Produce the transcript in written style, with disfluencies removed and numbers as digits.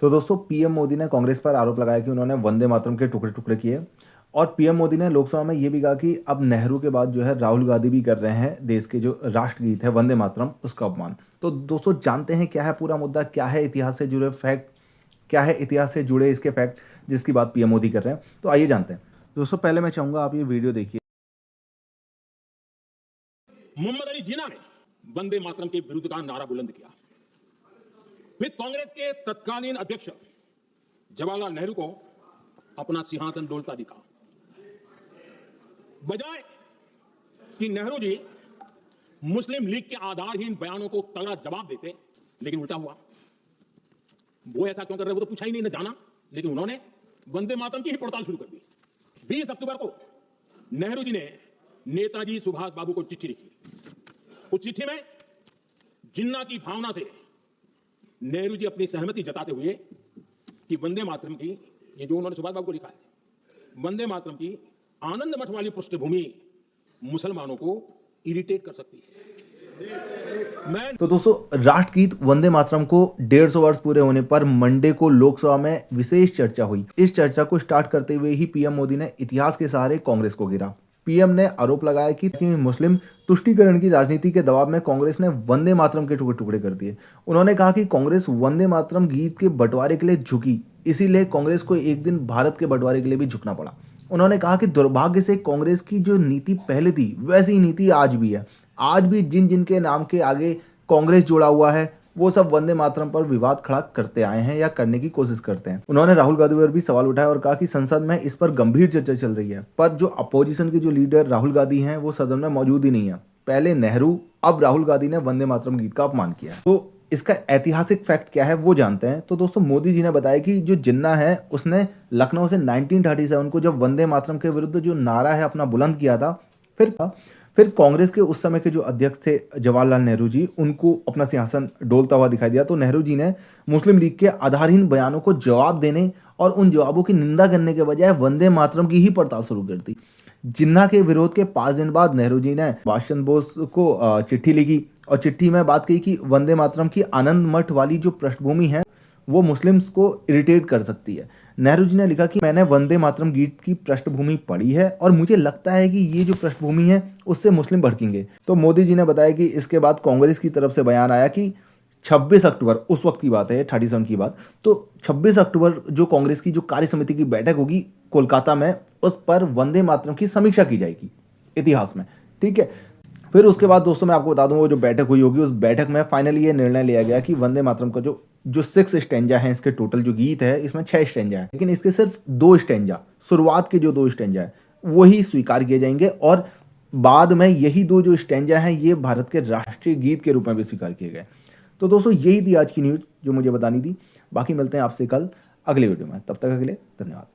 तो दोस्तों पीएम मोदी ने कांग्रेस पर आरोप लगाया कि उन्होंने वंदे मातरम के टुकड़े टुकड़े किए। और पीएम मोदी ने लोकसभा में ये भी कहा कि अब नेहरू के बाद जो है राहुल गांधी भी कर रहे हैं देश के जो राष्ट्रगीत है वंदे मातरम उसका अपमान। तो दोस्तों जानते हैं क्या है पूरा मुद्दा, क्या है इतिहास से जुड़े फैक्ट, क्या है इतिहास से जुड़े इसके फैक्ट जिसकी बात पीएम मोदी कर रहे हैं। तो आइए जानते हैं। दोस्तों पहले मैं चाहूंगा आप ये वीडियो देखिए। मोहम्मद अली जिन्ना ने वंदे मातरम के विरुद्ध का नारा बुलंद किया। फिर कांग्रेस के तत्कालीन अध्यक्ष जवाहरलाल नेहरू को अपना सिंहासन डोलता दिखा। बजाय कि नेहरू जी मुस्लिम लीग के आधारहीन बयानों को तगड़ा जवाब देते, लेकिन उल्टा हुआ। वो ऐसा क्यों कर रहे, वो तो पूछा ही नहीं, न जाना, लेकिन उन्होंने वंदे मातरम की ही पड़ताल शुरू कर दी। 20 अक्टूबर को नेहरू जी ने नेताजी सुभाष बाबू को चिट्ठी लिखी। उस चिट्ठी में जिन्ना की भावना से नेहरू जी अपनी सहमति जताते हुए कि वंदे मातरम की, ये जो उन्होंने सुभाष बाबू को लिखा है, वंदे मातरम की आनंद मठ वाली पृष्ठभूमि मुसलमानों को इरिटेट कर सकती है। तो दोस्तों राष्ट्रगीत वंदे मातरम को 150 वर्ष पूरे होने पर मंडे को लोकसभा में विशेष चर्चा हुई। इस चर्चा को स्टार्ट करते हुए ही पीएम मोदी ने इतिहास के सहारे कांग्रेस को घेरा। पीएम ने आरोप लगाया कि मुस्लिम तुष्टीकरण की राजनीति के दबाव में कांग्रेस ने वंदे मातरम के टुकड़े टुकड़े कर दिए। उन्होंने कहा कि कांग्रेस वंदे मातरम गीत के बंटवारे के लिए झुकी, इसीलिए कांग्रेस को एक दिन भारत के बंटवारे के लिए भी झुकना पड़ा। उन्होंने कहा कि दुर्भाग्य से कांग्रेस की जो नीति पहले थी वैसी नीति आज भी है। आज भी जिन जिन के नाम के आगे कांग्रेस जुड़ा हुआ है वो सब वंदे मातरम पर विवाद खड़ा करते आए हैं या करने की कोशिश करते हैं। उन्होंने राहुल गांधी पर भी सवाल उठाया और कहा कि संसद में इस पर गंभीर चर्चा चल रही है, पर जो अपोजिशन के जो लीडर राहुल गांधी हैं वो सदन में मौजूद ही नहीं है। पहले नेहरू, अब राहुल गांधी ने वंदे मातरम गीत का अपमान किया। तो इसका ऐतिहासिक फैक्ट क्या है वो जानते हैं। तो दोस्तों मोदी जी ने बताया कि जो जिन्ना है उसने लखनऊ से 1937 को जब वंदे मातरम के विरुद्ध जो नारा है अपना बुलंद किया था, फिर कांग्रेस के उस समय के जो अध्यक्ष थे जवाहरलाल नेहरू जी, उनको अपना सिंहासन डोलता हुआ दिखाई दिया। तो नेहरू जी ने मुस्लिम लीग के आधारहीन बयानों को जवाब देने और उन जवाबों की निंदा करने के बजाय वंदे मातरम की ही पड़ताल शुरू कर दी। जिन्ना के विरोध के 5 दिन बाद नेहरू जी ने सुभाष चंद्र बोस को चिट्ठी लिखी और चिट्ठी में बात कही कि वंदे मातरम की आनंद मठ वाली जो पृष्ठभूमि है वो मुस्लिम्स को इरिटेट कर सकती है। नेहरू जी ने लिखा कि मैंने वंदे मातरम गीत की पृष्ठभूमि पढ़ी है और मुझे लगता है कि ये जो पृष्ठभूमि है उससे मुस्लिम भड़केंगे। तो मोदी जी ने बताया कि इसके बाद कांग्रेस की तरफ से बयान आया कि 26 अक्टूबर, उस वक्त की बात है 37 की बात, तो 26 अक्टूबर जो कांग्रेस की जो कार्य समिति की बैठक होगी कोलकाता में, उस पर वंदे मातरम की समीक्षा की जाएगी इतिहास में। ठीक है। फिर उसके बाद दोस्तों मैं आपको बता दूं वो जो बैठक हुई होगी उस बैठक में फाइनली ये निर्णय लिया गया कि वंदे मातरम का जो 6 स्टैंजा है, इसके टोटल जो गीत है इसमें 6 स्टैंजा है, लेकिन इसके सिर्फ 2 स्टैंजा, शुरुआत के जो 2 स्टैंजा है वही स्वीकार किए जाएंगे और बाद में यही 2 जो स्टैंजा हैं ये भारत के राष्ट्रीय गीत के रूप में भी स्वीकार किए गए। तो दोस्तों यही थी आज की न्यूज जो मुझे बतानी थी। बाकी मिलते हैं आपसे कल अगले वीडियो में, तब तक के लिए धन्यवाद।